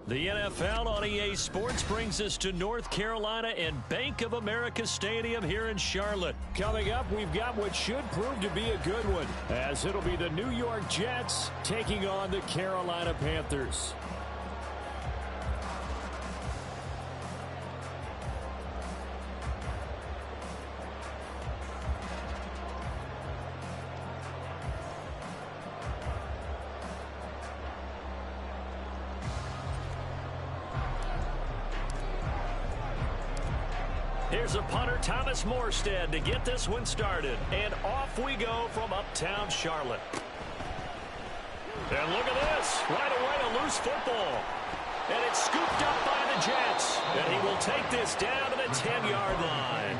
The NFL on EA Sports brings us to North Carolina and Bank of America Stadium here in Charlotte. Coming up, we've got what should prove to be a good one, as it'll be the New York Jets taking on the Carolina Panthers. Here's a punter, Thomas Morstead, to get this one started. And off we go from uptown Charlotte. And look at this. Right away, a loose football. And it's scooped up by the Jets. And he will take this down to the 10-yard line.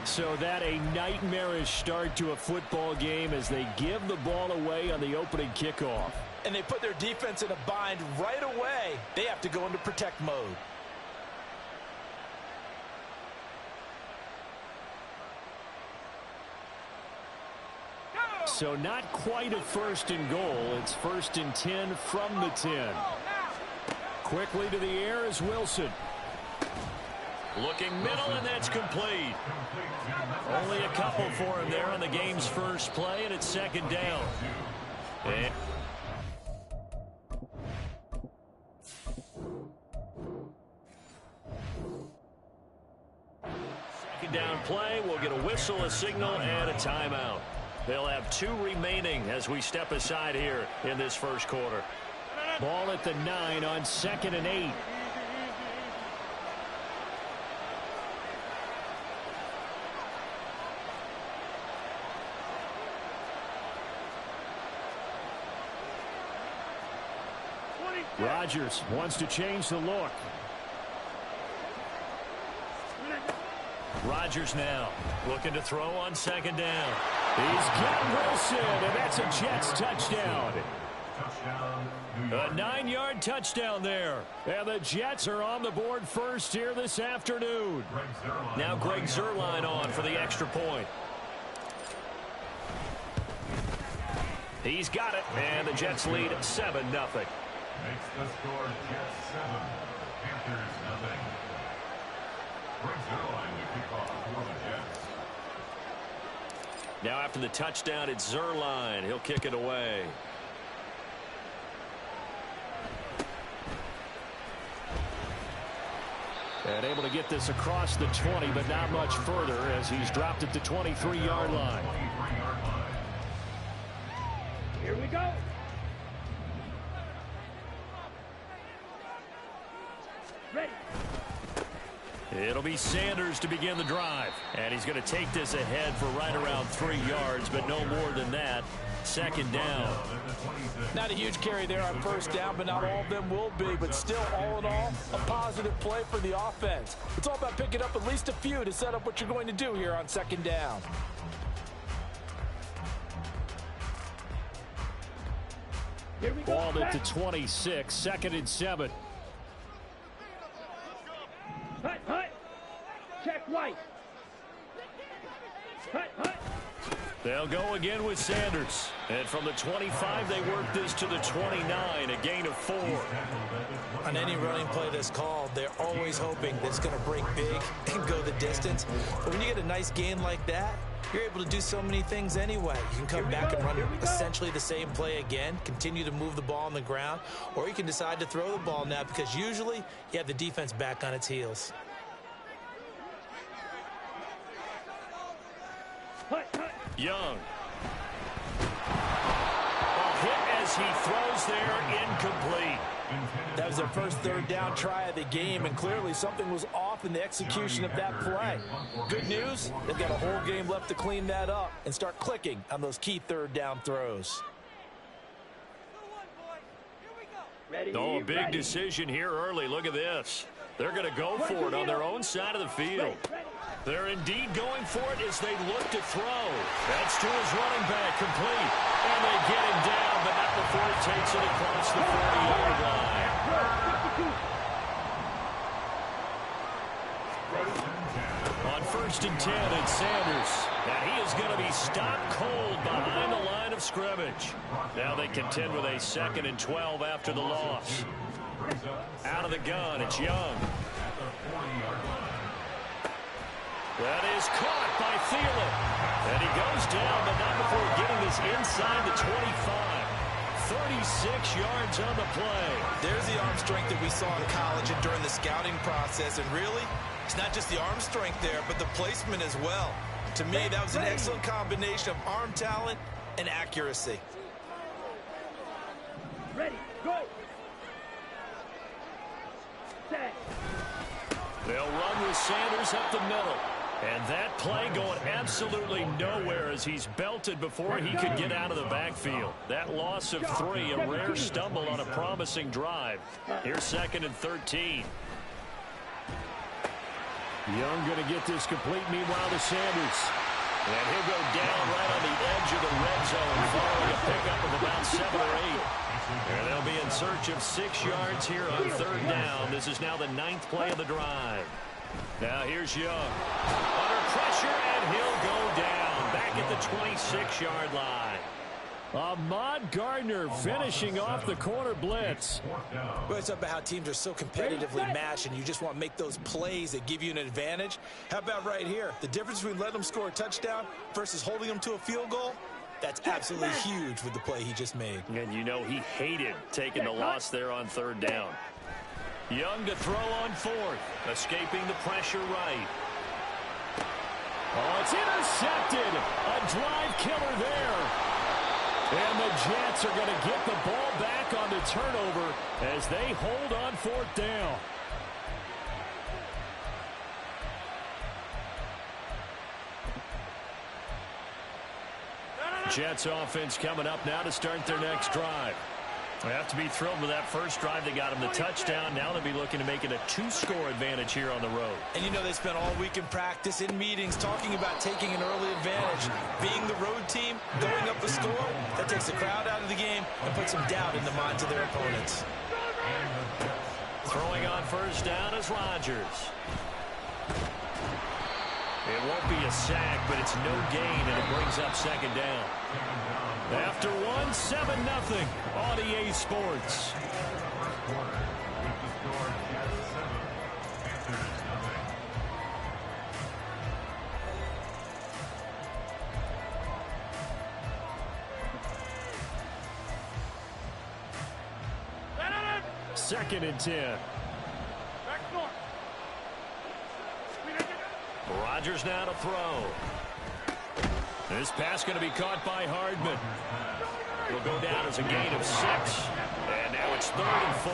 So that a nightmarish start to a football game as they give the ball away on the opening kickoff. And they put their defense in a bind right away. They have to go into protect mode. So not quite a first and goal. It's 1st and 10 from the 10. Quickly to the air is Wilson. Looking middle, and that's complete. Only a couple for him there on the game's first play, and it's 2nd down. And second down play, we'll get a whistle, a signal, and a timeout. They'll have 2 remaining as we step aside here in this first quarter. Ball at the 9 on 2nd and 8. Rodgers wants to change the look. Rodgers now looking to throw on 2nd down. He's got Wilson, and that's a Jets touchdown. A 9-yard touchdown there. And the Jets are on the board first here this afternoon. Now Greg Zuerlein on for the extra point. He's got it, and the Jets lead 7-0. Makes the score Jets 7, Panthers 0. Greg Zuerlein with kickoff for the Jets. Now after the touchdown, it's Zuerlein. He'll kick it away. And able to get this across the 20, but not much further as he's dropped at the 23-yard line. Here we go. Ready. It'll be Sanders to begin the drive. And he's going to take this ahead for right around 3 yards, but no more than that. 2nd down. Not a huge carry there on 1st down, but not all of them will be. But still, all in all, a positive play for the offense. It's all about picking up at least a few to set up what you're going to do here on 2nd down. Here we go. Ball at the 26, 2nd and 7. Hut, hut. Check right. Hut, hut. They'll go again with Sanders. And from the 25, they work this to the 29, a gain of 4. On any running play that's called, they're always hoping that it's going to break big and go the distance. But when you get a nice gain like that, you're able to do so many things anyway. You can come back and run essentially the same play again, continue to move the ball on the ground, or you can decide to throw the ball now because usually you have the defense back on its heels. Young. A hit as he throws there, incomplete. That was their first 3rd down try of the game, and clearly something was off in the execution of that play. Good news, they've got a whole game left to clean that up and start clicking on those key 3rd down throws. Oh, a big decision here early. Look at this. They're going to go for it on their own side of the field. They're indeed going for it as they look to throw. That's to his running back, complete. And they get him down, but not before he takes it across the 40-yard line. On 1st and 10, it's Sanders. And he is going to be stopped cold behind the line of scrimmage. Now they contend with a 2nd and 12 after the loss. Out of the gun, it's Young. That is caught by Thielen. And he goes down, but not before getting this inside the 25. 36 yards on the play. There's the arm strength that we saw in college and during the scouting process. And really, it's not just the arm strength there, but the placement as well. To me, that was an excellent combination of arm talent and accuracy. Ready, go. Set. They'll run with Sanders up the middle. And that play going absolutely nowhere as he's belted before he could get out of the backfield. That loss of 3, a rare stumble on a promising drive. Here's 2nd and 13. Young going to get this complete, meanwhile to Sanders. And he'll go down right on the edge of the red zone following a pickup of about 7 or 8. And they'll be in search of 6 yards here on 3rd down. This is now the 9th play of the drive. Now here's Young. Under pressure, and he'll go down. Back at the 26-yard line. Ahmad Gardner finishing off the corner blitz. Well, it's about how teams are so competitively matched, and you just want to make those plays that give you an advantage. How about right here? The difference between letting them score a touchdown versus holding them to a field goal, that's absolutely huge with the play he just made. And you know he hated taking the loss there on 3rd down. Young to throw on 4th, escaping the pressure right. Oh, it's intercepted. A drive killer there. And the Jets are going to get the ball back on the turnover as they hold on 4th down. Jets offense coming up now to start their next drive. They have to be thrilled with that first drive. They got him the touchdown. Now they'll be looking to make it a 2-score advantage here on the road. And you know they spent all week in practice, in meetings, talking about taking an early advantage. Being the road team, going up a score, that takes the crowd out of the game and puts some doubt in the minds of their opponents. Throwing on 1st down is Rodgers. It won't be a sack, but it's no gain, and it brings up 2nd down. After 1, 7-0 on EA Sports. Second and 10. Rodgers now to throw. This pass going to be caught by Hardman. Will go down as a gain of 6. And now it's 3rd and 4.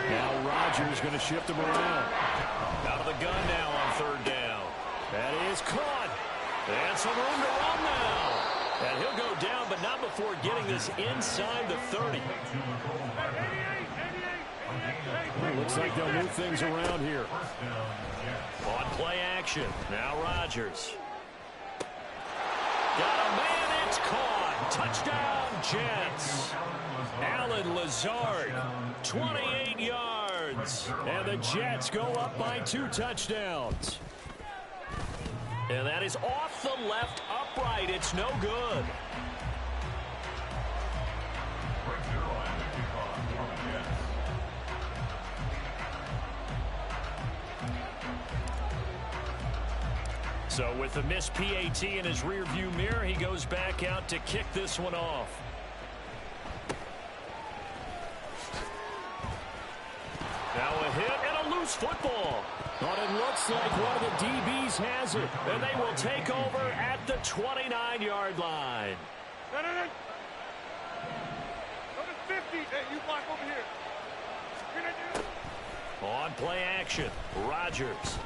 Now Rodgers going to shift him around. Out of the gun now on 3rd down. That is caught. And some room to run now. And he'll go down, but not before getting this inside the 30. Well, looks like they'll move things around here. On play action. Now Rodgers. Got a man, it's caught. Touchdown, Jets. Alan Lazard, 28 yards. And the Jets go up by 2 touchdowns. And that is off the left upright. It's no good. So with the missed PAT in his rearview mirror, he goes back out to kick this one off. Now a hit and a loose football. But it looks like one of the DBs has it. And they will take over at the 29-yard line. No. Number 50. Hey, you block over here. On play action, Rodgers.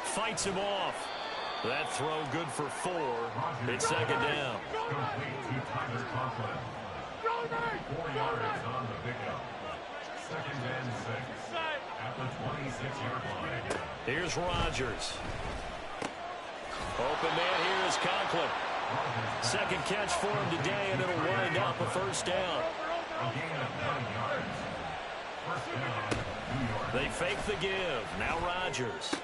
Fights him off. That throw good for 4. It's 2nd down. 4 yards on the pickup. 2nd and 6 at the 26-yard line. Here's Rodgers. Open man here is Conklin. 2nd catch for him today, and it'll wind up a 1st down. A gain of 9 yards. 1st down, New York. They fake the give. Now Rodgers.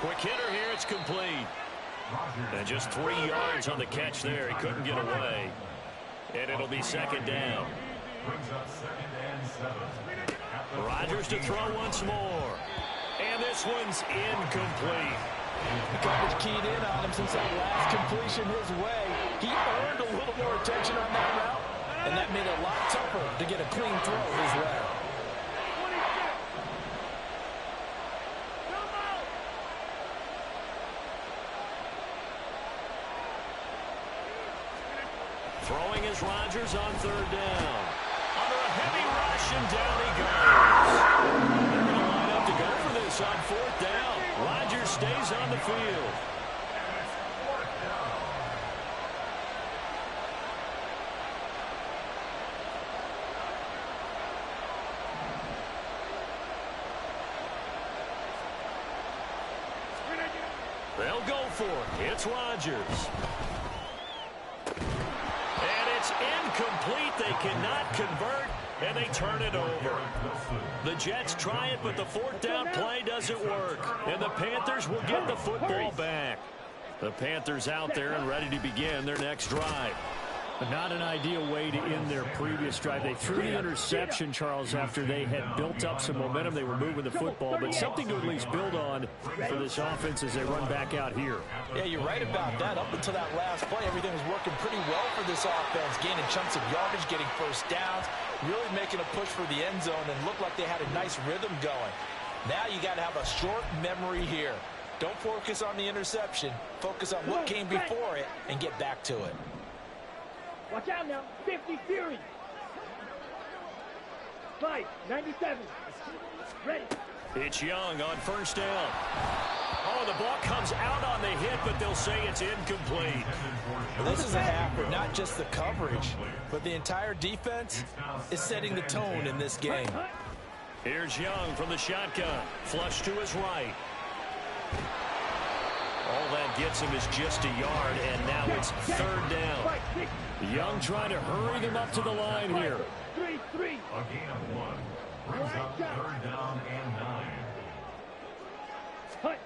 Quick hitter here. It's complete. And just 3 yards on the catch there. He couldn't get away. And it'll be 2nd down. Brings up 2nd Rodgers to throw once more. And this one's incomplete. The coverage keyed in on him since that last completion his way. He earned a little more attention on that route, and that made it a lot tougher to get a clean throw his way. Throwing is Rodgers on third down. Under a heavy rush, and down he goes. They're going to line up to go for this on fourth down. Rodgers stays on the field. They'll go for it. It's Rodgers. And it's incomplete. They cannot convert, and they turn it over. The Jets try it, but the fourth down play doesn't work. And the Panthers will get the football back. The Panthers out there and ready to begin their next drive. Not an ideal way to end their previous drive. They threw the interception, Charles, after they had built up some momentum. They were moving the football, but something to at least build on for this offense as they run back out here. Yeah, you're right about that. Up until that last play, everything was working pretty well for this offense, gaining chunks of yardage, getting first downs, really making a push for the end zone, and looked like they had a nice rhythm going. Now you got to have a short memory here. Don't focus on the interception. Focus on what came before it and get back to it. Watch out now. 50 Fury. 5, 97. Ready. It's Young on first down. Oh, the ball comes out on the hit, but they'll say it's incomplete. This is a half where not just the coverage, but the entire defense is setting the tone in this game. Here's Young from the shotgun. Flush to his right. All that gets him is just a yard, and now it's third down. Young trying to hurry them up to the line here. 3. A gain of 1. Brings up third down and 9.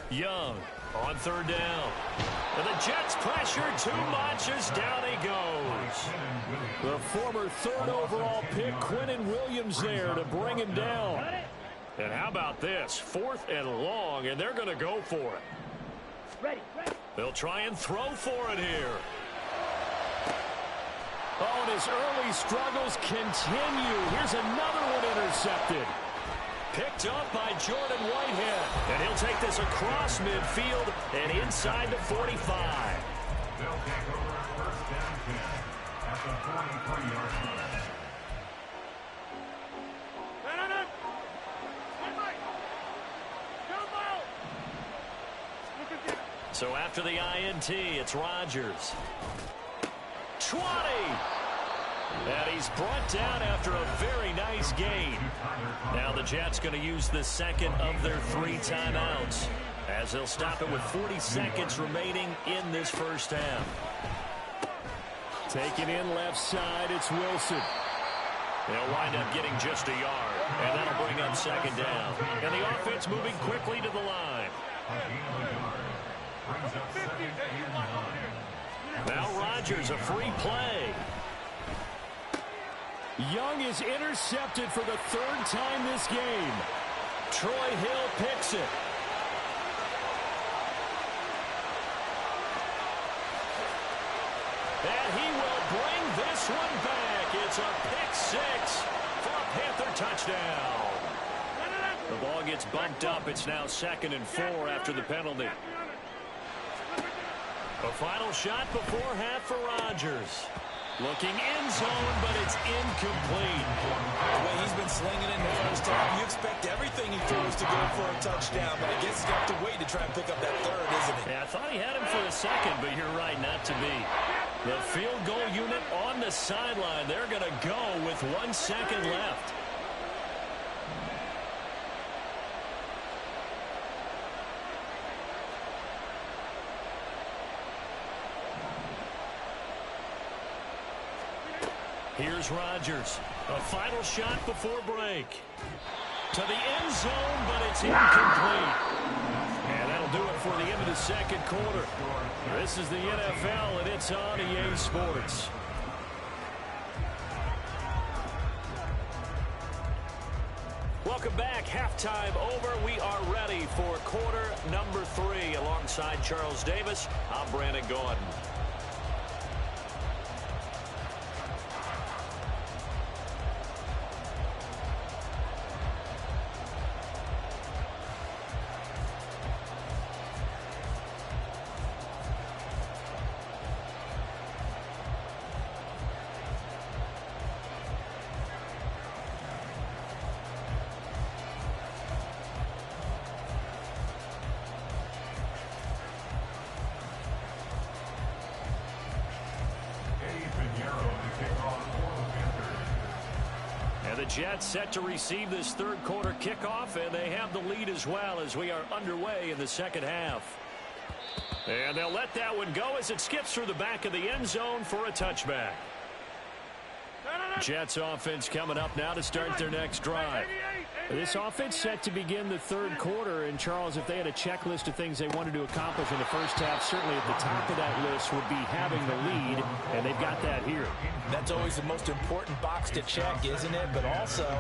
Young on third down. And the Jets pressure too much as down he goes. The former third overall pick, Quinnen Williams, there to bring him down. And how about this? 4th and long, and they're going to go for it. Ready. They'll try and throw for it here. Oh, and his early struggles continue. Here's another one intercepted. Picked up by Jordan Whitehead. And he'll take this across midfield and inside the 45. They'll take over first down 10 at the 43-yard line. So after the INT, it's Rodgers. 20! And he's brought down after a very nice gain. Now the Jets going to use the second of their 3 timeouts, as they'll stop it with 40 seconds remaining in this first half. Taking in left side, it's Wilson. They'll wind up getting just a yard, and that'll bring up second down. And the offense moving quickly to the line. Now Rodgers, a free play. Young is intercepted for the 3rd time this game. Troy Hill picks it. And he will bring this one back. It's a pick 6 for a Panther touchdown. The ball gets bumped up. It's now 2nd and 4 after the penalty. A final shot before half for Rodgers. Looking end zone, but it's incomplete. The way he's been slinging it in the first half, you expect everything he throws to go for a touchdown, but I guess he's got to wait to try and pick up that 3rd, isn't he? Yeah, I thought he had him for a second, but you're right, not to be. The field goal unit on the sideline. They're going to go with 1 second left. Here's Rodgers. A final shot before break. To the end zone, but it's incomplete. And that'll do it for the end of the second quarter. This is the NFL, and it's on EA Sports. Welcome back. Halftime over. We are ready for quarter number 3. Alongside Charles Davis, I'm Brandon Gaudin. The Jets set to receive this third quarter kickoff, and they have the lead as well as we are underway in the second half. And they'll let that one go as it skips through the back of the end zone for a touchback. Jets offense coming up now to start their next drive. This offense set to begin the third quarter, and Charles, if they had a checklist of things they wanted to accomplish in the first half, certainly at the top of that list would be having the lead, and they've got that here. That's always the most important box to check, isn't it? But also,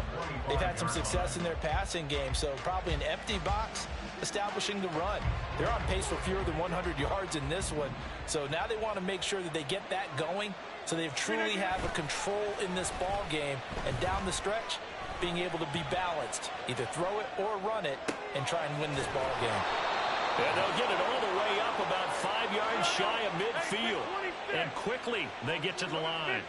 they've had some success in their passing game, so probably an empty box establishing the run. They're on pace for fewer than 100 yards in this one, so now they want to make sure that they get that going so they truly have a control in this ball game, and down the stretch, being able to be balanced, either throw it or run it, and try and win this ball game. And they'll get it all the way up about 5 yards shy of midfield. And quickly, they get to the line.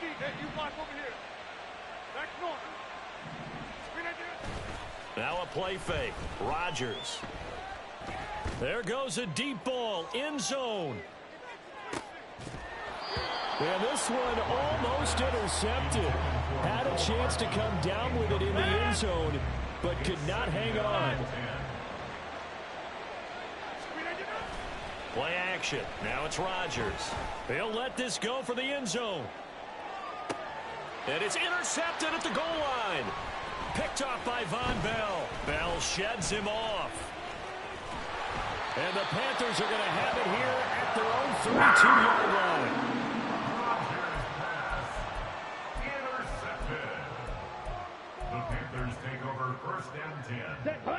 Now a play fake. Rodgers. There goes a deep ball. End zone. And this one almost intercepted. Had a chance to come down with it in the end zone, but could not hang on. Play action. Now it's Rodgers. He'll let this go for the end zone. And it's intercepted at the goal line. Picked off by Von Bell. Bell sheds him off. And the Panthers are going to have it here at their own 32-yard line.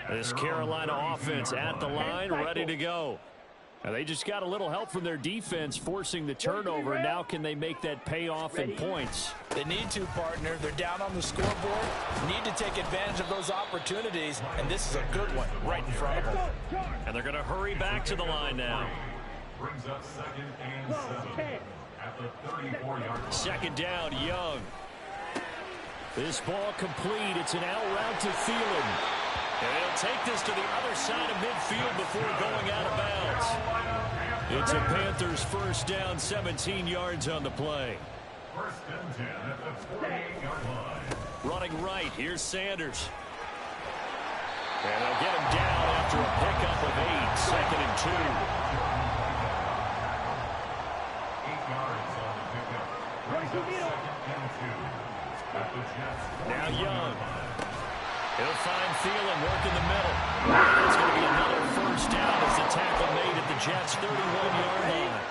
This Carolina offense at the line, ready to go. And they just got a little help from their defense forcing the turnover. Now can they make that pay off in points? They need to, partner. They're down on the scoreboard. Need to take advantage of those opportunities, and this is a good one right in front of them. And they're going to hurry back to the line now. Brings up 2nd and 7 at the 34-yard line. Second down, Young. This ball complete. It's an out route to Thielen. And he'll take this to the other side of midfield before going out of bounds. It's a Panthers first down, 17 yards on the play. First and 10 at the 48-yard line. Running right, here's Sanders. And they'll get him down after a pickup of 8, 2nd and 2. 8 yards on the pickup. Brings up 2nd and 2 at the Jets. Now Young. He'll find Thielen, work in the middle. It's going to be another first down as the tackle made at the Jets' 31-yard line.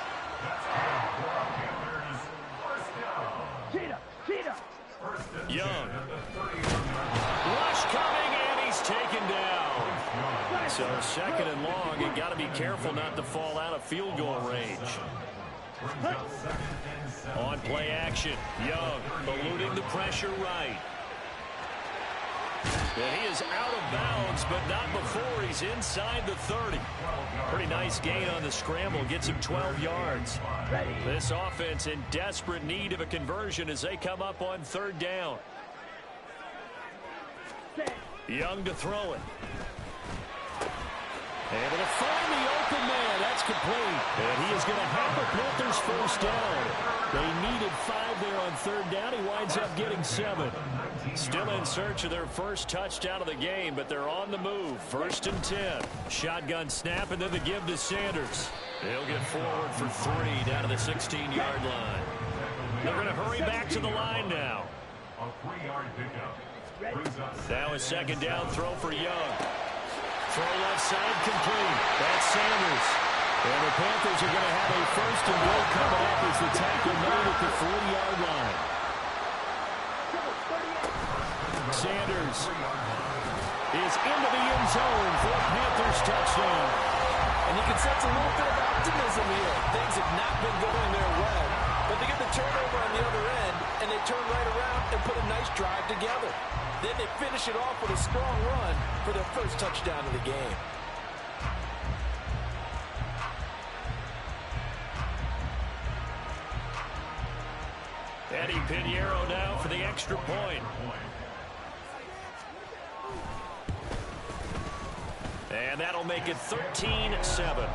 Young. Rush coming, and he's taken down. So 2nd and long, you got to be careful not to fall out of field goal range. On play action, Young eluding the pressure right. And he is out of bounds, but not before he's inside the 30. Pretty nice gain on the scramble. Gets him 12 yards. This offense in desperate need of a conversion as they come up on 3rd down. Young to throw it. Able to find the open man. That's complete. And he is going to have the Panthers first down. They needed 5 there on 3rd down. He winds up getting 7. Still in search of their first touchdown of the game, but they're on the move. 1st and 10. Shotgun snap, and then the give to Sanders. He'll get forward for 3 down to the 16-yard line. They're going to hurry back to the line now. A 3-yard pickup. Now a 2nd down throw for Young. Throw left side complete. That's Sanders. And the Panthers are going to have a 1st and goal coming up as the tackle made at the 40-yard line. Sanders is into the end zone for a Panthers touchdown. And you can sense a little bit of optimism here. Things have not been going their way, but they get the turnover on the other end, and they turn right around and put a nice drive together. Then they finish it off with a strong run for their first touchdown of the game. Eddie Pinheiro now for the extra point. And that'll make it 13-7.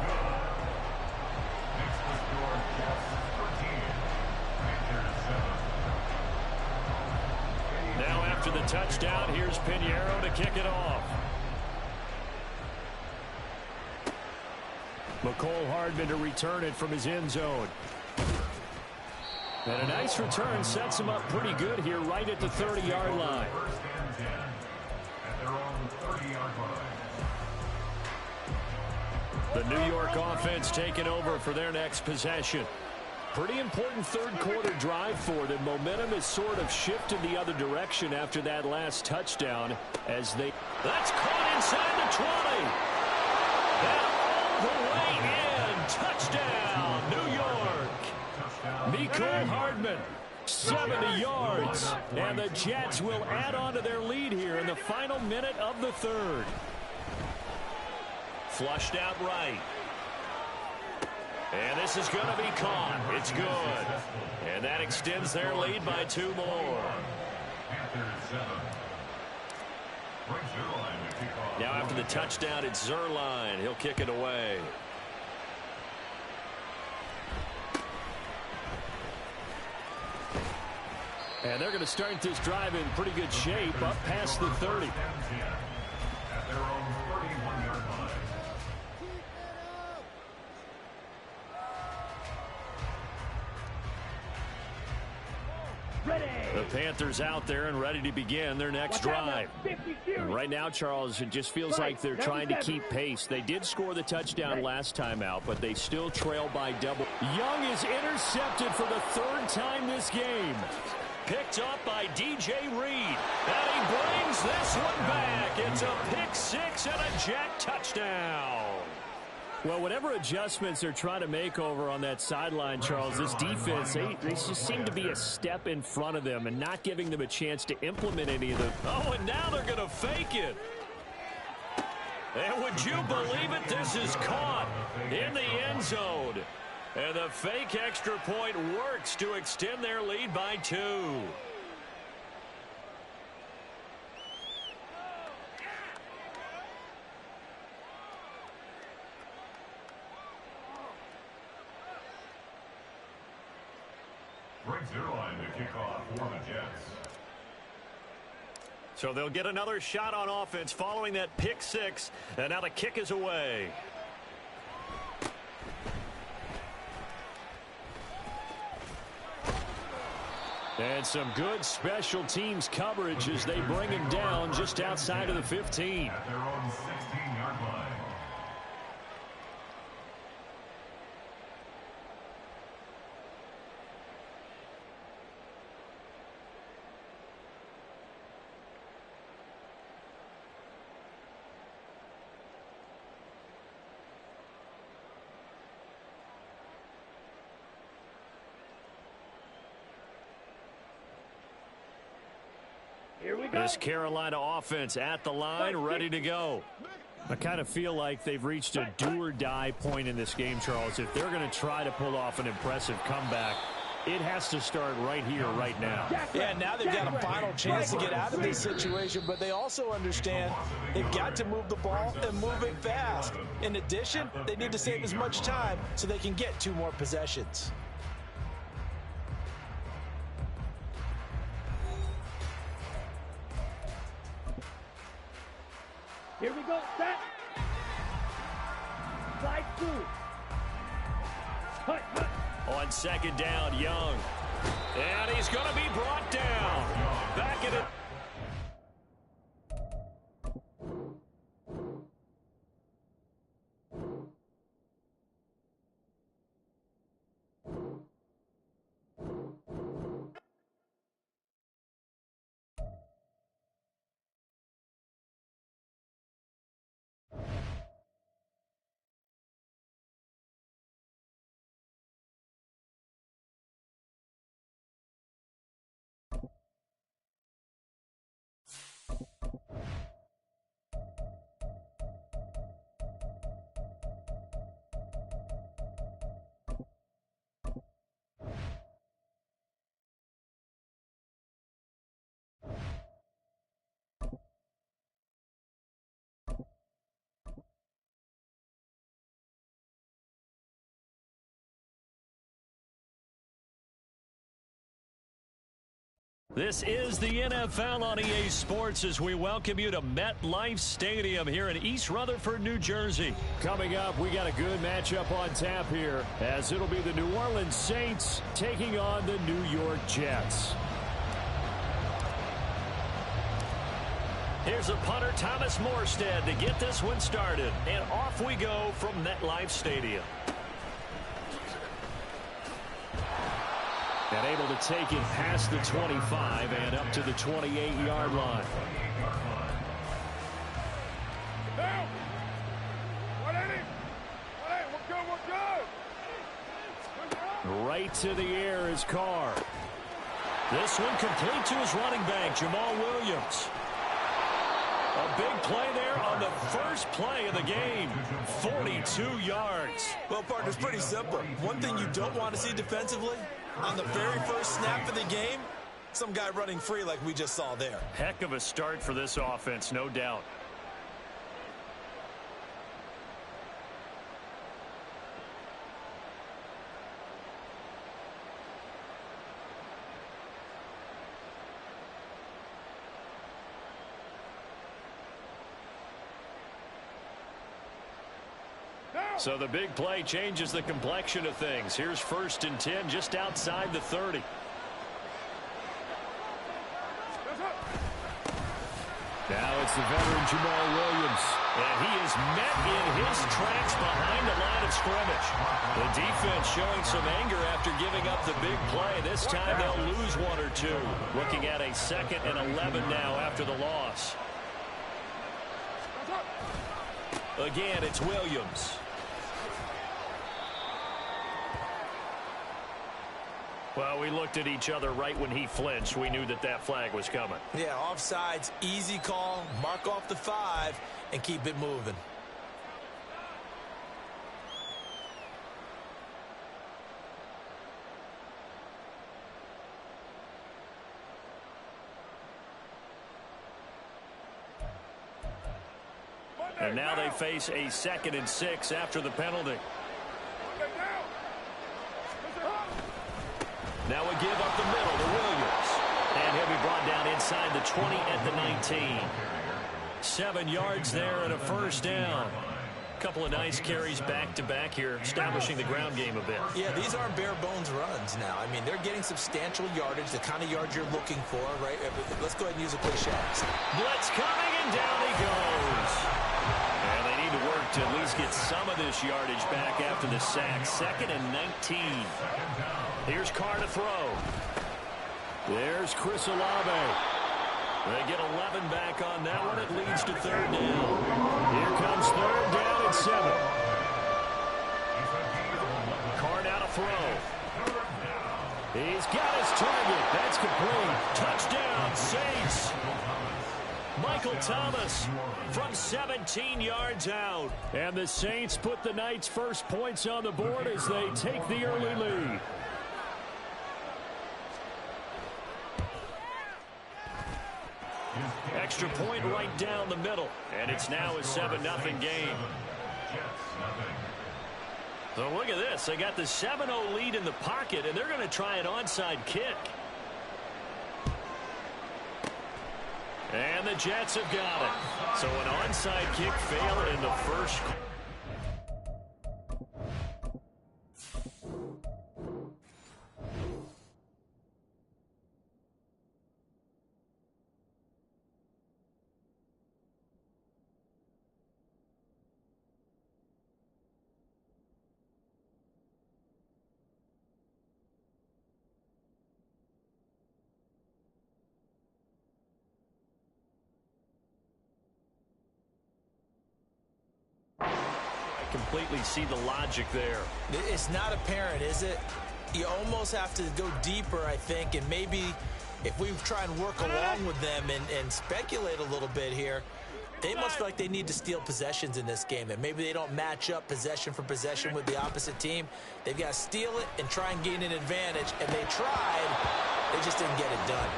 Now after the touchdown, here's Pinheiro to kick it off. McCole Hardman to return it from his end zone. And a nice return sets him up pretty good here right at the 30-yard line. First and 10 at their own 30-yard line. The New York offense taking over for their next possession. Pretty important third quarter drive for them. Momentum has sort of shifted the other direction after that last touchdown as they... That's caught inside the 20. And all the way in. Touchdown, New York. McCole Hardman, 70 yards. And the Jets will add on to their lead here in the final minute of the third. Flushed out right. And this is going to be caught. It's good. And that extends their lead by 2 more. Now after the touchdown, it's Zerline. He'll kick it away. And they're going to start this drive in pretty good shape up past the 30. At their own 31-yard line. Ready. The Panthers out there and ready to begin their next drive. 50 series. And right now, Charles, it just feels like they're trying to keep pace. They did score the touchdown last time out, but they still trail by double. Young is intercepted for the 3rd time this game. Picked up by DJ Reed. And he brings this one back. It's a pick 6 and a Jet touchdown. Well, whatever adjustments they're trying to make over on that sideline, Charles, this defense, they just seem to be a step in front of them and not giving them a chance to implement any of them. Oh, and now they're going to fake it. And would you believe it? This is caught in the end zone. And the fake extra point works to extend their lead by 2. Brings Zerline to kick off for the Jets. So they'll get another shot on offense following that pick 6. And now the kick is away. And some good special teams coverage as they bring him down just outside of the 15. At their own 16-yard line. Here we go. This Carolina offense at the line, ready to go. I kind of feel like they've reached a do-or-die point in this game, Charles. If they're going to try to pull off an impressive comeback, it has to start right here, right now. Yeah, now they've got a final chance to get out of this situation, but they also understand they've got to move the ball and move it fast. In addition, they need to save as much time so they can get 2 more possessions. Here we go. Set. Slide through. Cut, cut. On 2nd down, Young. And he's going to be brought down. Back at it. This is the NFL on EA Sports as we welcome you to MetLife Stadium here in East Rutherford, New Jersey. Coming up, we got a good matchup on tap here as it'll be the New Orleans Saints taking on the New York Jets. Here's a punter, Thomas Morstead, to get this one started. And off we go from MetLife Stadium. And able to take it past the 25 and up to the 28-yard line. Down. 180. 180. We're good. Right to the air is Carr. This one complete to his running back, Jamal Williams. A big play there on the first play of the game. 42 yards. Well, partner, it's pretty simple. One thing you don't want to see defensively, on the very first snap of the game, some guy running free like we just saw there. Heck of a start for this offense, no doubt. So the big play changes the complexion of things. Here's 1st and 10 just outside the 30. Now it's the veteran Jamal Williams. And he is met in his tracks behind the line of scrimmage. The defense showing some anger after giving up the big play. This time they'll lose 1 or 2. Looking at a 2nd and 11 now after the loss. Again, it's Williams. Well, we looked at each other right when he flinched. We knew that that flag was coming. Yeah, offsides, easy call, mark off the 5, and keep it moving. And now they face a 2nd and 6 after the penalty. Now a give up the middle to Williams. And he'll be brought down inside the 20 at the 19. 7 yards there and a 1st down. Couple of nice carries back-to-back here, establishing the ground game a bit. Yeah, these aren't bare-bones runs now. I mean, they're getting substantial yardage, the kind of yards you're looking for, right? Let's go ahead and use a cliche. Blitz coming, and down he goes. And they need to work to at least get some of this yardage back after the sack. 2nd and 19. Here's Carr to throw. There's Chris Olave. They get 11 back on that one. It leads to 3rd down. Here comes 3rd down and 7. Carr now to throw. He's got his target. That's complete. Touchdown, Saints. Michael Thomas from 17 yards out. And the Saints put the Knights' first points on the board as they take the early lead. Extra point right down the middle. And it's now a 7-0 game. So look at this. They got the 7-0 lead in the pocket, and they're going to try an onside kick. And the Jets have got it. So an onside kick failed in the first. Completely see the logic there. It's not apparent, is it? You almost have to go deeper, I think, and maybe if we try and work along with them and speculate a little bit here, they must feel like they need to steal possessions in this game, that maybe they don't match up possession for possession with the opposite team. They've got to steal it and try and gain an advantage, and they tried. They just didn't get it done.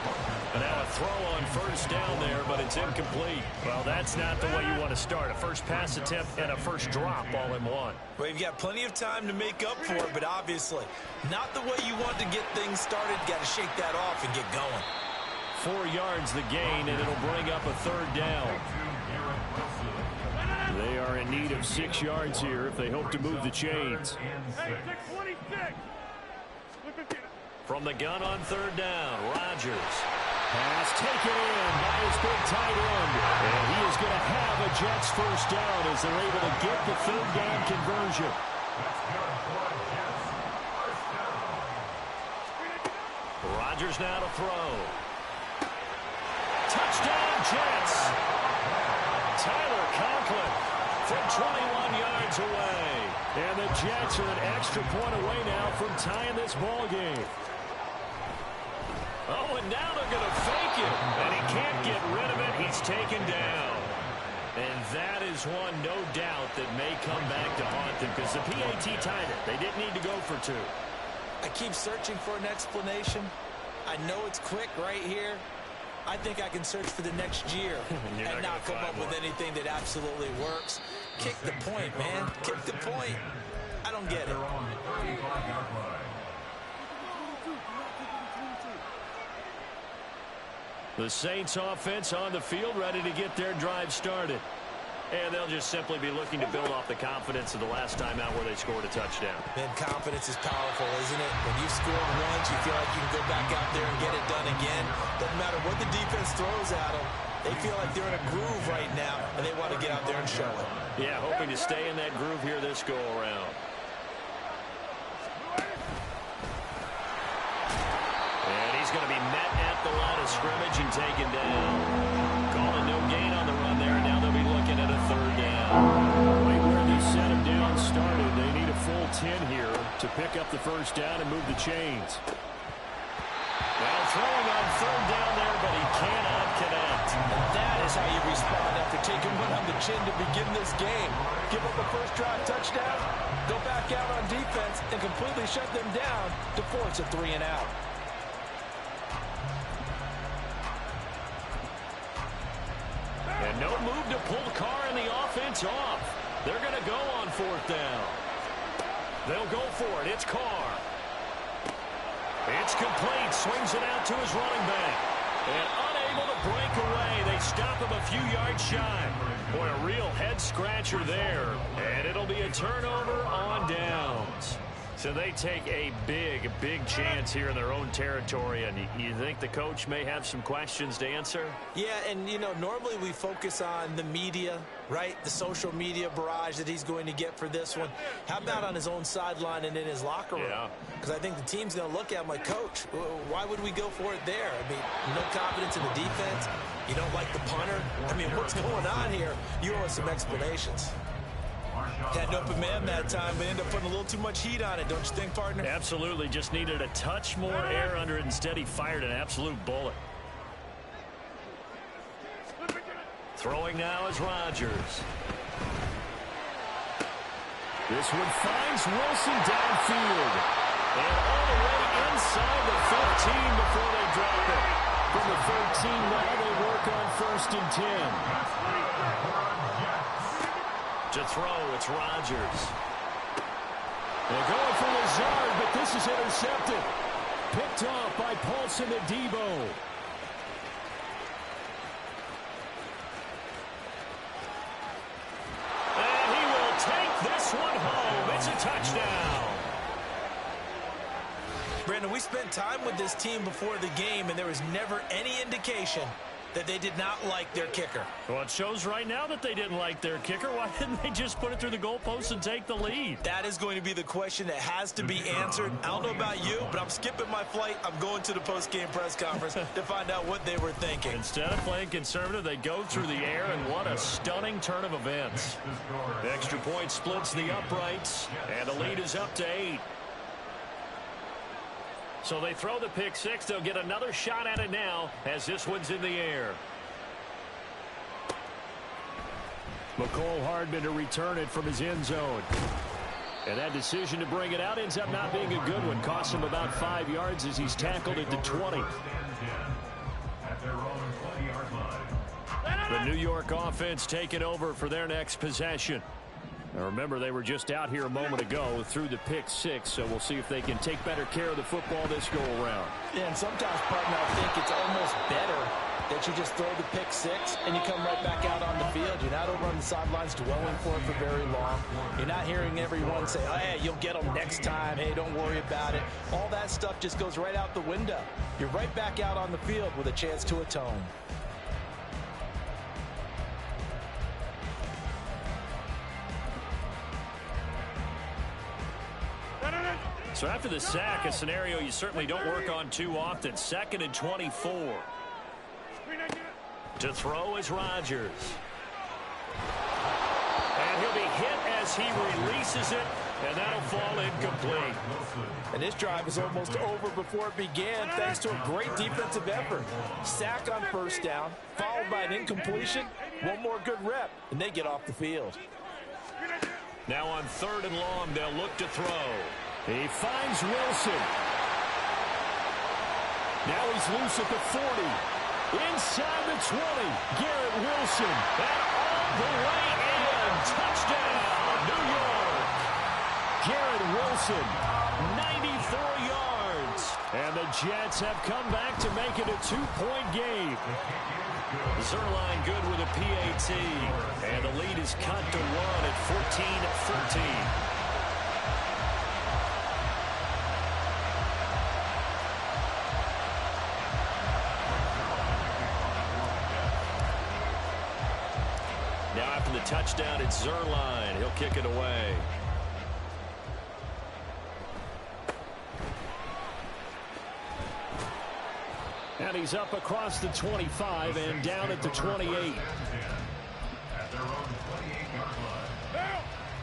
And now a throw on 1st down there, but it's incomplete. Well, that's not the way you want to start. A first pass attempt and a first drop all in one. Well, you've got plenty of time to make up for it, but obviously not the way you want to get things started. Got to shake that off and get going. 4 yards the gain, and it'll bring up a 3rd down. They are in need of 6 yards here if they hope to move the chains. Hey, 626. From the gun on 3rd down, Rodgers. Pass taken in by his big tight end. And he is going to have a Jets 1st down as they're able to get the 3rd down conversion. Rodgers now to throw. Touchdown, Jets. Tyler Conklin from 21 yards away. And the Jets are an extra point away now from tying this ball game. Oh, and now they're going to fake it. And he can't get rid of it. He's taken down. And that is one, no doubt, that may come back to haunt them because the PAT tied it. They didn't need to go for 2. I keep searching for an explanation. I know it's quick right here. I think I can search for the next year and not come up with anything that absolutely works. Kick the point, man. Kick the point. I don't get it. The Saints offense on the field ready to get their drive started. And they'll just simply be looking to build off the confidence of the last time out where they scored a touchdown. Man, confidence is powerful, isn't it? When you've scored once, you feel like you can go back out there and get it done again. Doesn't matter what the defense throws at them. They feel like they're in a groove right now, and they want to get out there and show it. Yeah, hoping to stay in that groove here this go-around. And he's going to be met at the line of scrimmage and taken down. Calling no gain on the run there, and now they'll be looking at a 3rd down. Right where they set him down started, they need a full 10 here to pick up the 1st down and move the chains. Well, throwing on 3rd down there, but he cannot connect. That is how you respond after taking one on the chin to begin this game. Give up a first drive touchdown, go back out on defense, and completely shut them down to force a 3 and out. And no move to pull Carr and the offense off. They're going to go on 4th down. They'll go for it. It's Carr. It's complete. Swings it out to his running back. And unable to break away. They stop him a few yards shy. Boy, a real head-scratcher there. And it'll be a turnover on downs. So they take a big, big chance here in their own territory. And you think the coach may have some questions to answer? Yeah, and, you know, normally we focus on the media, right? The social media barrage that he's going to get for this one. How about on his own sideline and in his locker room? Yeah. Because I think the team's going to look at him like, Coach, why would we go for it there? I mean, no confidence in the defense. You don't like the punter. I mean, what's going on here? You owe us some explanations. Had an open man that time, but ended up putting a little too much heat on it, don't you think, partner? Absolutely. Just needed a touch more air under it. Instead, he fired an absolute bullet. Throwing now is Rodgers. This one finds Wilson downfield. And all the way inside the 15 before they drop it. From the 13 now, they work on 1st and 10. To throw, it's Rodgers. They're going for Lazard, but this is intercepted. Picked off by Paulson Adebo. And he will take this one home. It's a touchdown. Brandon, we spent time with this team before the game, and there was never any indication that they did not like their kicker. Well, it shows right now that they didn't like their kicker. Why didn't they just put it through the goalpost and take the lead? That is going to be the question that has to be answered. I don't know about you, but I'm skipping my flight. I'm going to the post-game press conference to find out what they were thinking. Instead of playing conservative, they go through the air, and what a stunning turn of events. The extra point splits the uprights, and the lead is up to 8. So they throw the pick 6. They'll get another shot at it now as this one's in the air. McCole Hardman to return it from his end zone. And that decision to bring it out ends up not being a good one. Costs him about 5 yards as he's tackled at the 20. The New York offense taking over for their next possession. Now remember, they were just out here a moment ago through the pick six, so we'll see if they can take better care of the football this go-around. Yeah, and sometimes, partner, I think it's almost better that you just throw the pick six and you come right back out on the field. You're not over on the sidelines dwelling for it for very long. You're not hearing everyone say, oh, hey, you'll get them next time. Hey, don't worry about it. All that stuff just goes right out the window. You're right back out on the field with a chance to atone. So after the sack, a scenario you certainly don't work on too often. 2nd and 24. To throw is Rodgers. And he'll be hit as he releases it, and that'll fall incomplete. And this drive is almost over before it began thanks to a great defensive effort. Sack on first down, followed by an incompletion. One more good rep, and they get off the field. Now on 3rd and long, they'll look to throw. He finds Wilson. Now he's loose at the 40. Inside the 20. Garrett Wilson. And all the way in. Touchdown, New York. Garrett Wilson, 94 yards. And the Jets have come back to make it a 2-point game. Zerline good with a PAT. And the lead is cut to 1 at 14-13. Now after the touchdown, it's Zerline. He'll kick it away. And he's up across the 25 and down at the 28.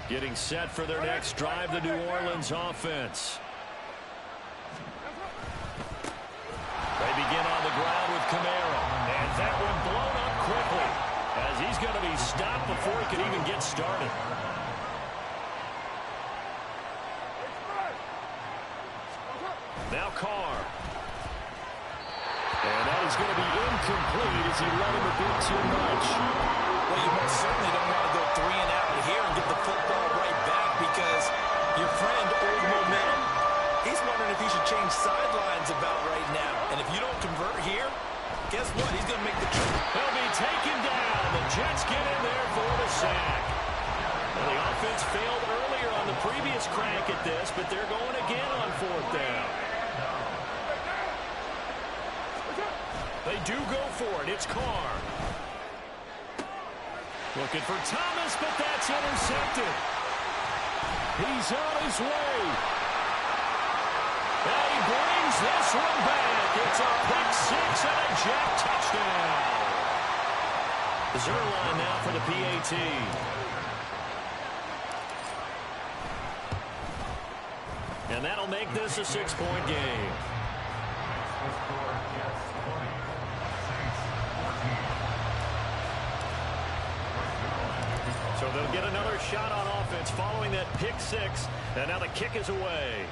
Getting set for their next drive, the New Orleans offense. They begin on the ground with Kamara. And that one blown up quickly, as he's going to be stopped before he can even get started. Now Carr. And that is going to be incomplete as he let him a bit too much. Well, you most certainly don't want to go 3 and out here and get the football right back because your friend, old momentum, he's wondering if he should change sidelines about right now. And if you don't convert here, guess what? He's going to make the trip. He'll be taken down. The Jets get in there for the sack. Well, the offense failed earlier on the previous crank at this, but they're going again on 4th down. They do go for it. It's Carr. Looking for Thomas, but that's intercepted. He's on his way. And he brings this one back. It's a pick six and a Jet touchdown. Zerline now for the PAT. And that'll make this a 6-point game. So they'll get another shot on offense following that pick six. And now the kick is away.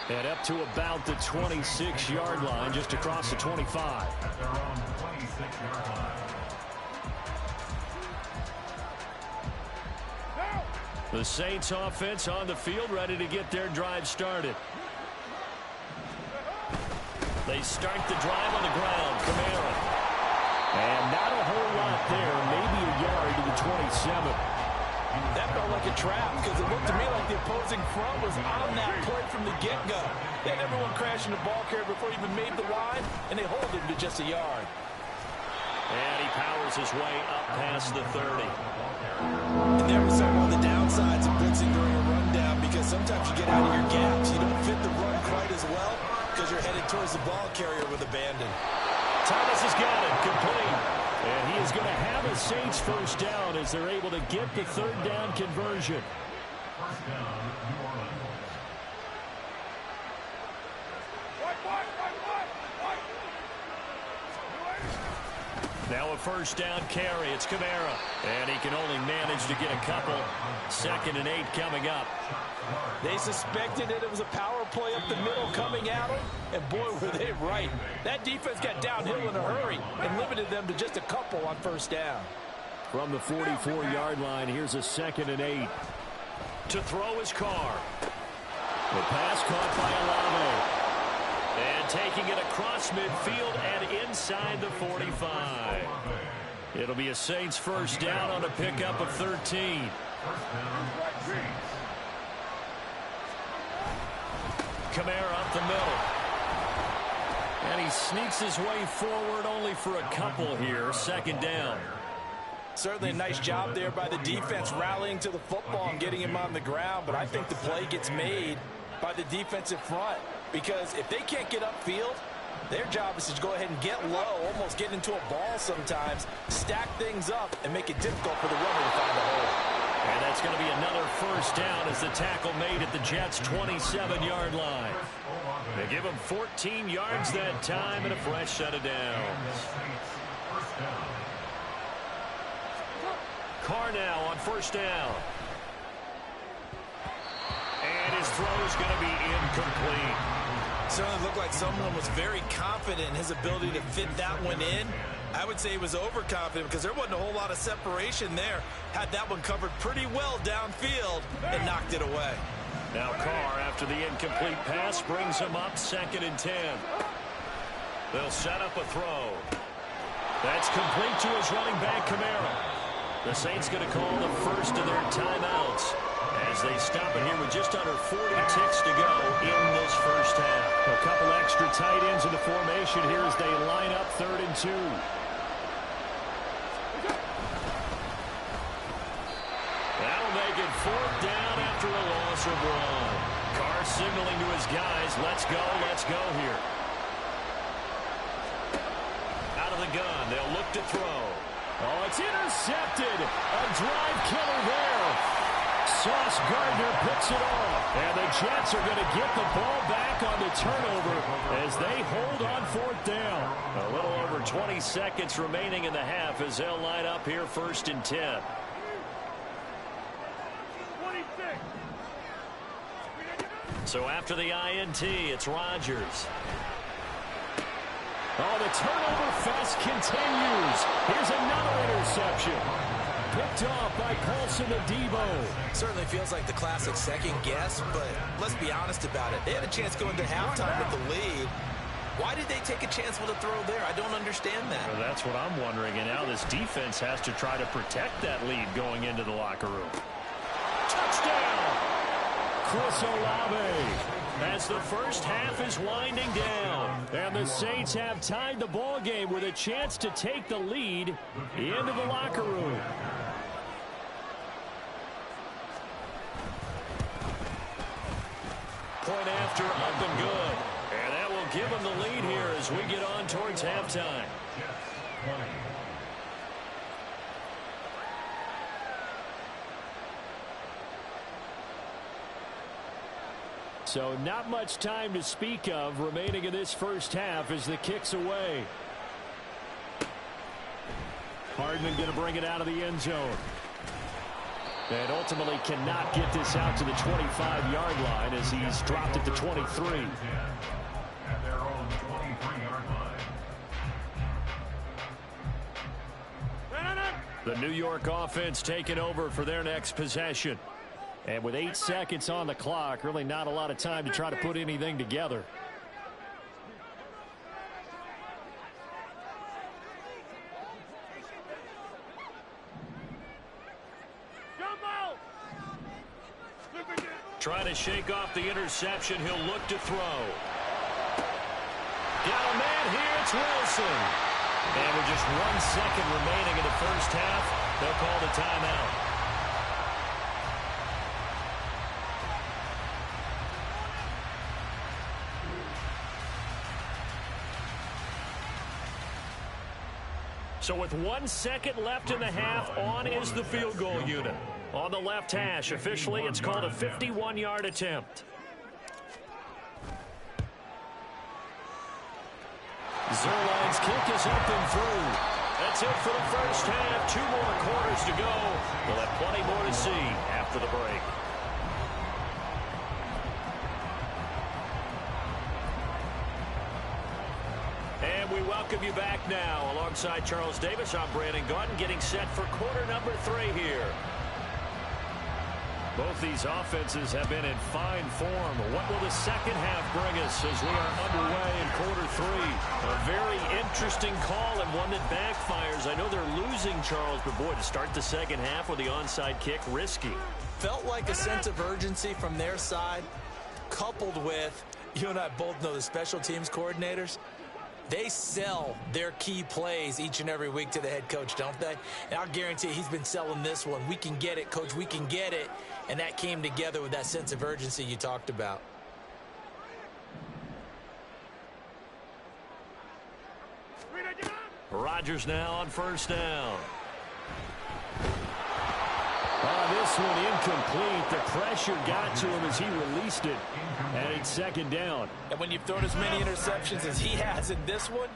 And up to about the 26-yard line, just across the 25. At their own 26-yard line. The Saints offense on the field, ready to get their drive started. They start the drive on the ground. Kamara. And not a whole lot there, maybe a yard to the 27. That felt like a trap because it looked to me like the opposing front was on that play from the get-go. They had everyone crashing the ball carrier before he even made the line, and they hold him to just a yard. And he powers his way up past the 30. And there was some of the downsides of blitzing during a rundown because sometimes you get out of your gaps. You don't fit the run quite as well because you're headed towards the ball carrier with abandon. Thomas has got it. Complete. And he is going to have a Saints first down as they're able to get the 3rd down conversion. First down, New Orleans. Now a first down carry. It's Kamara. And he can only manage to get a couple. 2nd and 8 coming up. They suspected that it was a power play up the middle coming at them, and boy, were they right. That defense got downhill in a hurry and limited them to just a couple on first down. From the 44-yard line, here's a 2nd and 8. To throw his Carr. The pass caught by Olave. And taking it across midfield and inside the 45. It'll be a Saints first down on a pickup of 13. Kamara up the middle. And he sneaks his way forward only for a couple here. 2nd down. Certainly a nice job there by the defense rallying to the football and getting him on the ground, but I think the play gets made by the defensive front, because if they can't get upfield, their job is to go ahead and get low, almost get into a ball sometimes, stack things up, and make it difficult for the runner to find a hole. And that's going to be another first down as the tackle made at the Jets' 27-yard line. They give him 14 yards that time and a fresh set of downs. Carr now on first down. And his throw is going to be incomplete. Certainly looked like someone was very confident in his ability to fit that one in. I would say he was overconfident because there wasn't a whole lot of separation there. Had that one covered pretty well downfield and knocked it away. Now Carr, after the incomplete pass, brings him up 2nd and 10. They'll set up a throw. That's complete to his running back, Kamara. The Saints going to call the first of their timeouts as they stop it here with just under 40 ticks to go in this first half. A couple extra tight ends in the formation here as they line up 3rd and 2. That'll make it 4th down after a loss of 1. Carr signaling to his guys, let's go here. Out of the gun, they'll look to throw. Oh, it's intercepted. A drive killer there. Sauce Gardner picks it off. And the Jets are going to get the ball back on the turnover as they hold on 4th down. A little over 20 seconds remaining in the half as they'll line up here 1st and 10. 26. So after the INT, it's Rodgers. Oh, the turnover fest continues. Here's another interception. Picked off by Paulson Adebo. Certainly feels like the classic second guess, but let's be honest about it. They had a chance going to halftime with the lead. Why did they take a chance with a throw there? I don't understand that. Well, that's what I'm wondering. And now this defense has to try to protect that lead going into the locker room. Touchdown! Chris Olave. As the first half is winding down. And the Saints have tied the ball game with a chance to take the lead into the locker room. Point after, up and good. And that will give them the lead here as we get on towards halftime. So not much time to speak of remaining in this first half as the kick's away. Hardman going to bring it out of the end zone. And ultimately cannot get this out to the 25-yard line as he's dropped it to 23. At their own 23-yard line. The New York offense taking over for their next possession. And with 8 seconds on the clock, really not a lot of time to try to put anything together. Trying to shake off the interception. He'll look to throw. Got a man here. It's Wilson. And with just 1 second remaining in the first half, they'll call the timeout. So with 1 second left in the half, on is the field goal unit. On the left hash, officially, it's called a 51-yard attempt. Zerline's kick is up and through. That's it for the first half. 2 more quarters to go. We'll have plenty more to see after the break. And we welcome you back now. Alongside Charles Davis, I'm Brandon Gaudin, getting set for quarter number 3 here. Both these offenses have been in fine form. What will the second half bring us as we are underway in quarter 3? A very interesting call and one that backfires. I know they're losing, Charles, but boy, to start the second half with the onside kick, risky. Felt like a sense of urgency from their side, coupled with, you and I both know the special teams coordinators, they sell their key plays each and every week to the head coach, don't they? And I'll guarantee he's been selling this one. We can get it, coach, we can get it. And that came together with that sense of urgency you talked about. Rodgers now on first down. This one incomplete. The pressure got to him as he released it. And it's second down. And when you've thrown as many interceptions as he has in this one,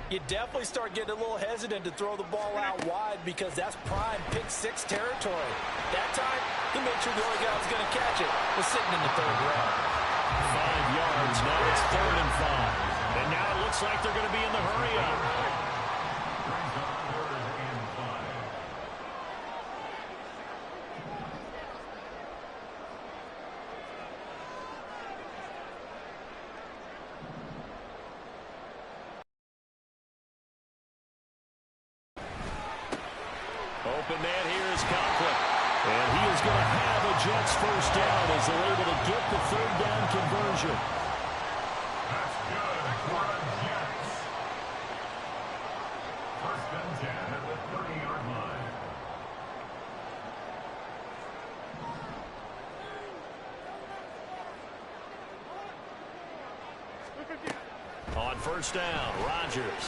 you definitely start getting a little hesitant to throw the ball out wide because that's prime pick 6 territory. That time, he made sure the only guy who was going to catch it was sitting in the 3rd round. 5 yards. Now it's 3rd and 5. And now it looks like they're going to be in the hurry-up. Open man here is Conklin. And he is going to have a Jets first down as they're able to get the 3rd down conversion. That's good for the Jets. 1st and 10 at the 30-yard line. On first down, Rodgers.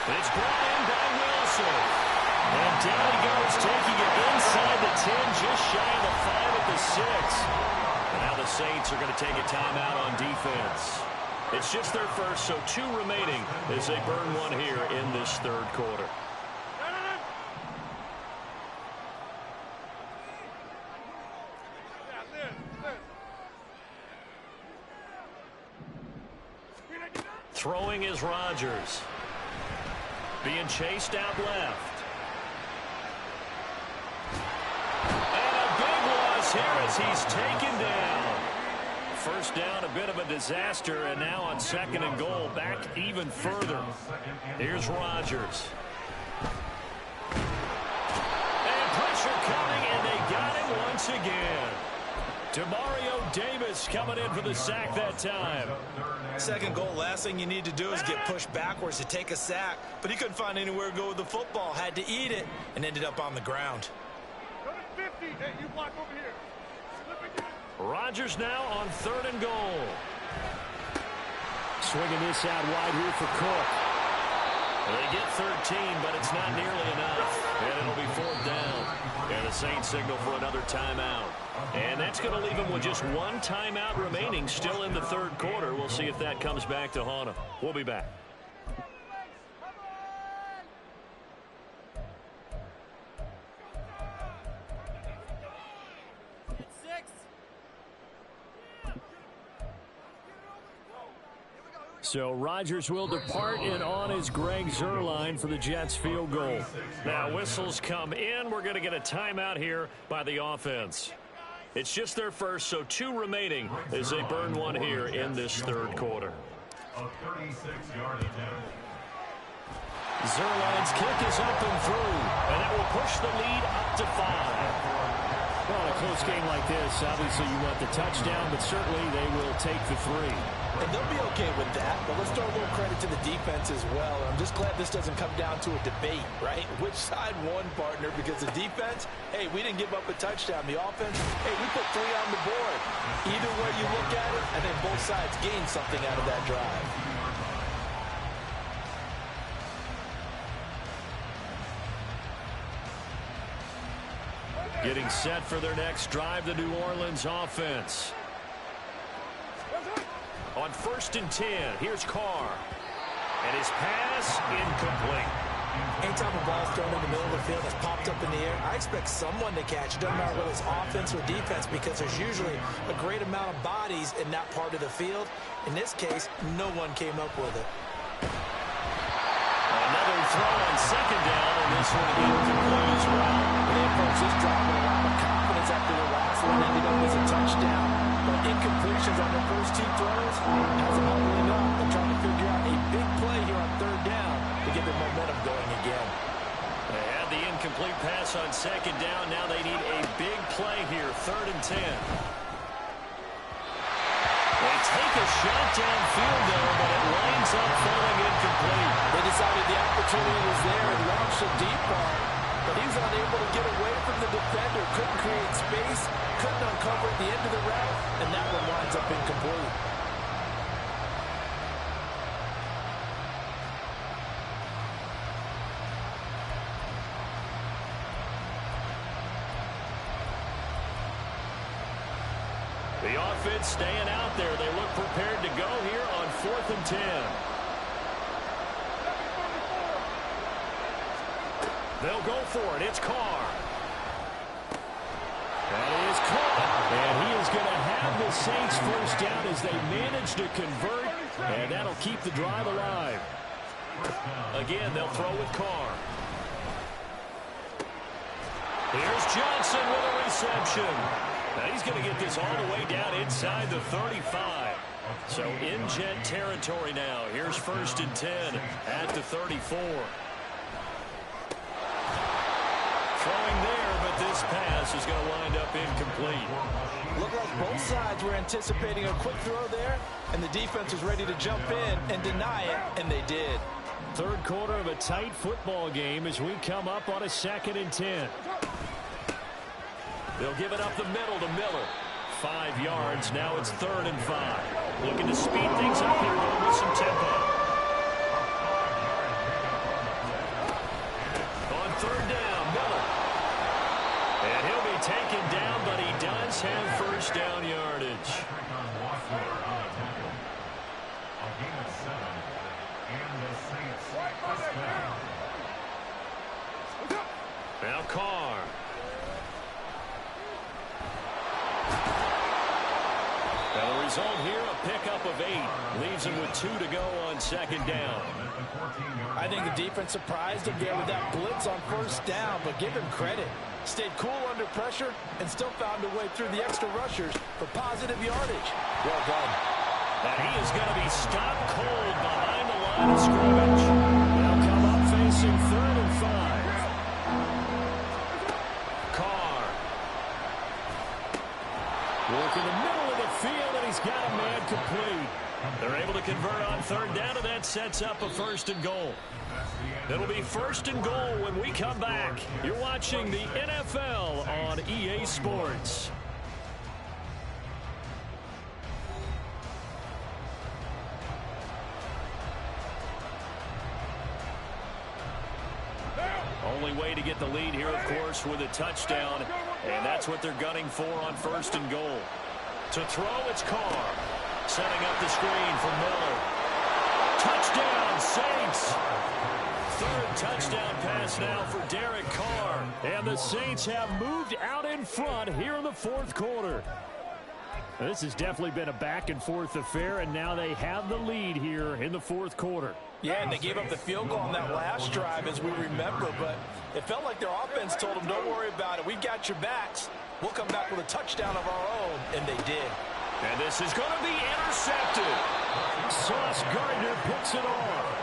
It's brought in by Wilson. And down he goes, taking it inside the 10, just shy of the 5 at the 6. And now the Saints are going to take a timeout on defense. It's just their first, so 2 remaining as they burn one here in this 3rd quarter. Throwing is Rodgers. Being chased out left. And a big loss here as he's taken down. First down, a bit of a disaster, and now on 2nd and goal, back even further. Here's Rodgers. And pressure coming, and they got him once again. Demario Davis coming in for the sack that time. 2nd goal, last thing you need to do is get pushed backwards to take a sack. But he couldn't find anywhere to go with the football. Had to eat it and ended up on the ground. Go to 50. Hey, you block over here. Rodgers now on 3rd and goal. Swinging this out wide here for Cook. They get 13, but it's not nearly enough. And it'll be 4th down. And the Saints signal for another timeout. And that's going to leave them with just 1 timeout remaining, still in the 3rd quarter. We'll see if that comes back to haunt them. We'll be back. So Rodgers will depart, and on is Greg Zuerlein for the Jets field goal. Now whistles come in. We're going to get a timeout here by the offense. It's just their first, so 2 remaining as they burn one here in this 3rd quarter. A 36-yard attempt. Zuerlein's kick is up and through, and that will push the lead up to 5. Well, in a close game like this, obviously you want the touchdown, but certainly they will take the 3. And they'll be okay with that, but let's throw a little credit to the defense as well. I'm just glad this doesn't come down to a debate, right? Which side won, partner? Because the defense, hey, we didn't give up a touchdown. The offense, hey, we put 3 on the board. Either way you look at it, I think both sides gained something out of that drive. Getting set for their next drive, the New Orleans offense. On 1st and 10, here's Carr. And his pass incomplete. Anytime a ball's thrown in the middle of the field that's popped up in the air, I expect someone to catch it. Doesn't matter whether it's offense or defense, because there's usually a great amount of bodies in that part of the field. In this case, no one came up with it. Another throw on second down, and this one incomplete as well. They approach this drive with a lot of confidence after the last one ended up as a touchdown. But incompletions on their first two throws has them huddling up and trying to figure out a big play here on third down to get their momentum going again. They had the incomplete pass on second down. Now they need a big play here, 3rd and 10. They take a shot downfield there, but it lines up falling incomplete. They decided the opportunity was there and launched a deep ball, but he was unable to get away from the defender, couldn't create space, couldn't uncover at the end of the route, and that one winds up incomplete. The offense staying out there. They look prepared to go here on 4th and 10. They'll go for it. It's Carr. That is caught. And he is going to have the Saints first down as they manage to convert. And that'll keep the drive alive. Again, they'll throw with Carr. Here's Johnson with a reception. Now he's going to get this all the way down inside the 35. So in jet territory now. Here's 1st and 10 at the 34. Throwing there, but this pass is going to wind up incomplete. Looked like both sides were anticipating a quick throw there, and the defense was ready to jump in and deny it, and they did. Third quarter of a tight football game as we come up on a 2nd and 10. They'll give it up the middle to Miller. 5 yards. Now it's 3rd and 5. Looking to speed things up here with some tempo. On 3rd down, Miller. And he'll be taken down, but he does have first down yardage. Now Carr. Now the result here, a pickup of 8. Leaves him with 2 to go on 2nd down. I think the defense surprised him there with that blitz on 1st down, but give him credit. Stayed cool under pressure and still found a way through the extra rushers for positive yardage. Well done. And he is going to be stopped cold behind the line of scrimmage. They'll come up facing 3rd and 5. Carr. Work in the middle of the field, and he's got a man complete. They're able to convert on 3rd down, and that sets up a 1st and goal. It'll be 1st and goal when we come back. You're watching the NFL on EA Sports. Only way to get the lead here, of course, with a touchdown, and that's what they're gunning for on 1st and goal. To throw, it's Carr. Setting up the screen for Miller. Touchdown, Saints! 3rd touchdown pass now for Derek Carr. And the Saints have moved out in front here in the 4th quarter. This has definitely been a back-and-forth affair, and now they have the lead here in the 4th quarter. Yeah, and they gave up the field goal on that last drive, as we remember, but it felt like their offense told them, don't worry about it. We've got your backs. We'll come back with a touchdown of our own, and they did. And this is going to be intercepted. Sauce Gardner picks it off.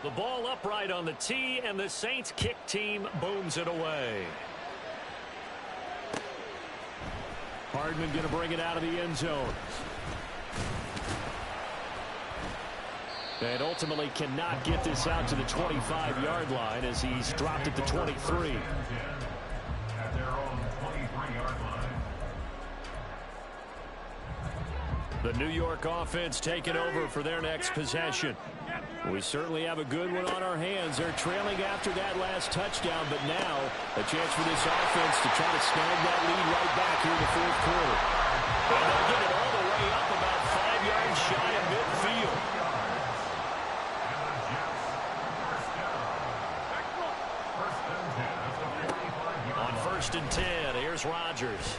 The ball upright on the tee, and the Saints kick team booms it away. Hardman going to bring it out of the end zone. And ultimately cannot get this out to the 25-yard line as he's dropped at the 23. At their own 23-yard line. The New York offense taking over for their next possession. Get the We certainly have a good one on our hands. They're trailing after that last touchdown, but now a chance for this offense to try to snag that lead right back here in the fourth quarter. And they'll get it all the way up about 5 yards shy of midfield. On 1st and 10, here's Rodgers.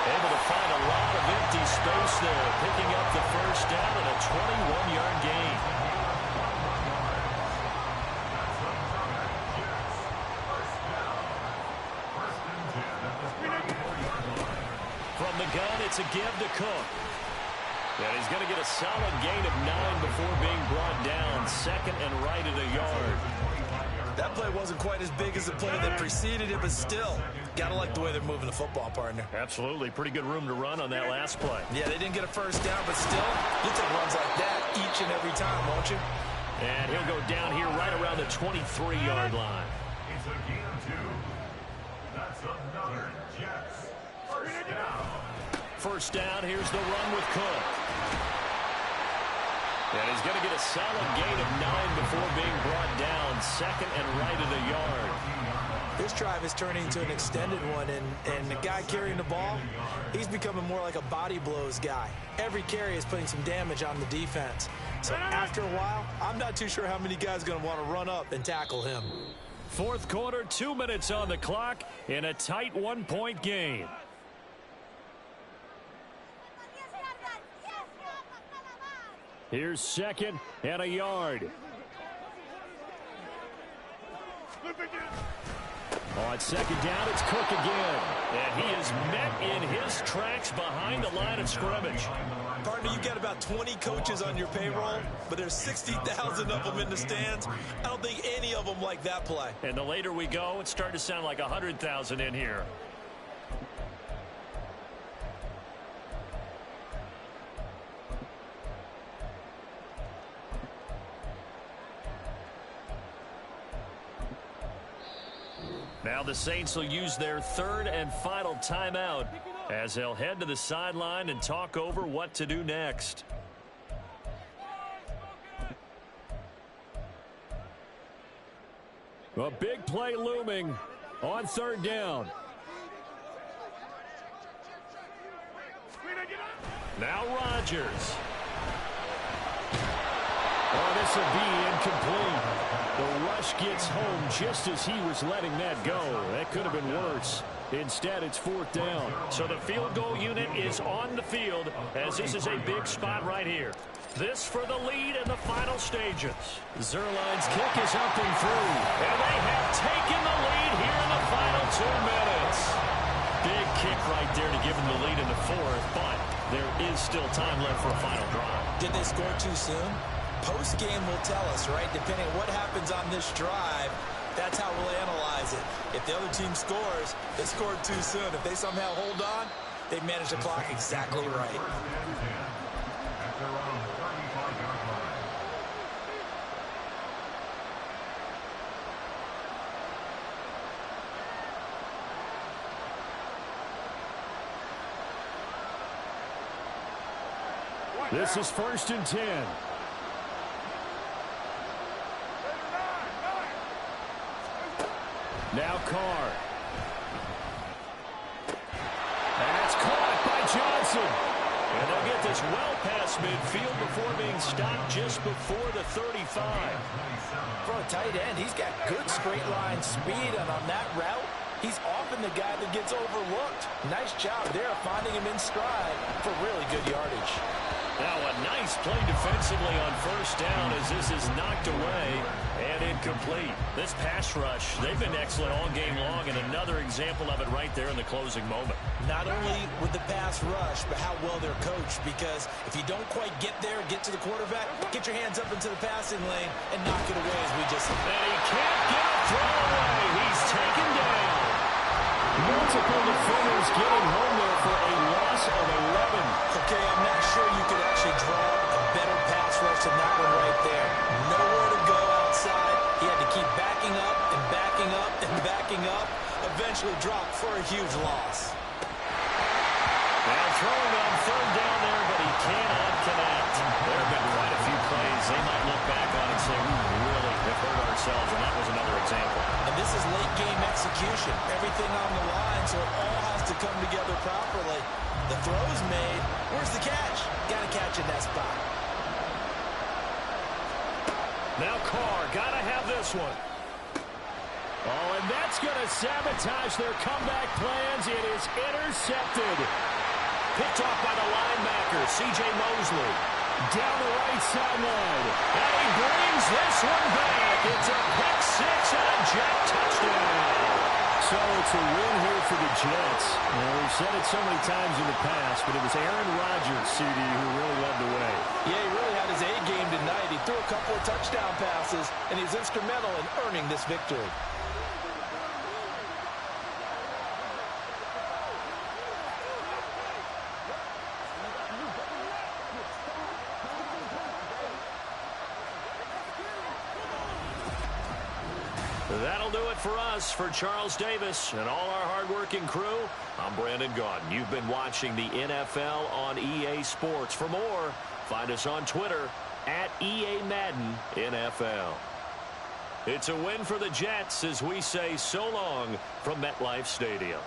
Able to find a lot of empty space there, picking up the first down and a 21-yard gain. From the gun, it's a give to Cook. And he's going to get a solid gain of 9 before being brought down. 2nd and right at a yard. That play wasn't quite as big as the play that preceded it, but still, gotta like the way they're moving the football, partner. Absolutely. Pretty good room to run on that last play. Yeah, they didn't get a first down, but still, you'll take runs like that each and every time, won't you? And he'll go down here right around the 23-yard line. It's a gain of 2. That's another Jets first down. First down, here's the run with Cook. And he's going to get a solid gain of 9 before being brought down. 2nd and right at a yard. This drive is turning into an extended one, and the guy carrying the ball, he's becoming more like a body blows guy. Every carry is putting some damage on the defense. So after a while, I'm not too sure how many guys are going to want to run up and tackle him. Fourth quarter, 2 minutes on the clock in a tight 1-point game. Here's 2nd and a yard. On 2nd down, it's Cook again. And he is met in his tracks behind the line of scrimmage. Partner, you've got about 20 coaches on your payroll, but there's 60,000 of them in the stands. I don't think any of them like that play. And the later we go, it's starting to sound like 100,000 in here. Now the Saints will use their 3rd and final timeout as they'll head to the sideline and talk over what to do next. A big play looming on 3rd down. Now Rodgers. Oh, this will be incomplete. The rush gets home just as he was letting that go. That could have been worse. Instead, it's 4th down. So the field goal unit is on the field as this is a big spot right here. This for the lead in the final stages. Zerline's kick is up and through. And they have taken the lead here in the final 2 minutes. Big kick right there to give them the lead in the 4th, but there is still time left for a final drive. Did they score too soon? Post-game will tell us, right? Depending on what happens on this drive, that's how we'll analyze it. If the other team scores, they scored too soon. If they somehow hold on, they manage the clock exactly right. This is 1st and 10. Now Carr. And it's caught by Johnson. And they'll get this well past midfield before being stopped just before the 35. For a tight end, he's got good straight line speed, and on that route, he's often the guy that gets overlooked. Nice job there finding him in stride for really good yardage. Now a nice play defensively on 1st down as this is knocked away and incomplete. This pass rush, they've been excellent all game long, and another example of it right there in the closing moment. Not only with the pass rush, but how well they're coached, because if you don't quite get there, get to the quarterback, get your hands up into the passing lane and knock it away as we just... And he can't get a throw away. He's taken down. Multiple defenders getting home there for a loss of 11. Okay, I'm not sure you could actually draw a better pass rush than that one right there. Nowhere to go outside. He had to keep backing up and backing up and backing up. Eventually dropped for a huge loss. And throwing on third down there, but he cannot connect. There have been quite a few plays they might look back on and say, we really have hurt ourselves, and that was another example. And this is late game execution. Everything on the line, so it all has to come together properly. The throw's made. Where's the catch? Got to catch in that spot. Now Carr, got to have this one. Oh, and that's going to sabotage their comeback plans. It is intercepted. Picked off by the linebacker, C.J. Mosley. Down the right sideline. And he brings this one back. It's a pick six and a Jet touchdown. So it's a win here for the Jets. We've said it so many times in the past, but it was Aaron Rodgers, CD, who really led the way. Yeah, he really had his A game tonight. He threw a couple of touchdown passes, and he's instrumental in earning this victory. That'll do it for us. For Charles Davis and all our hardworking crew, I'm Brandon Gaudin. You've been watching the NFL on EA Sports. For more, find us on Twitter at EA Madden NFL. It's a win for the Jets as we say so long from MetLife Stadium.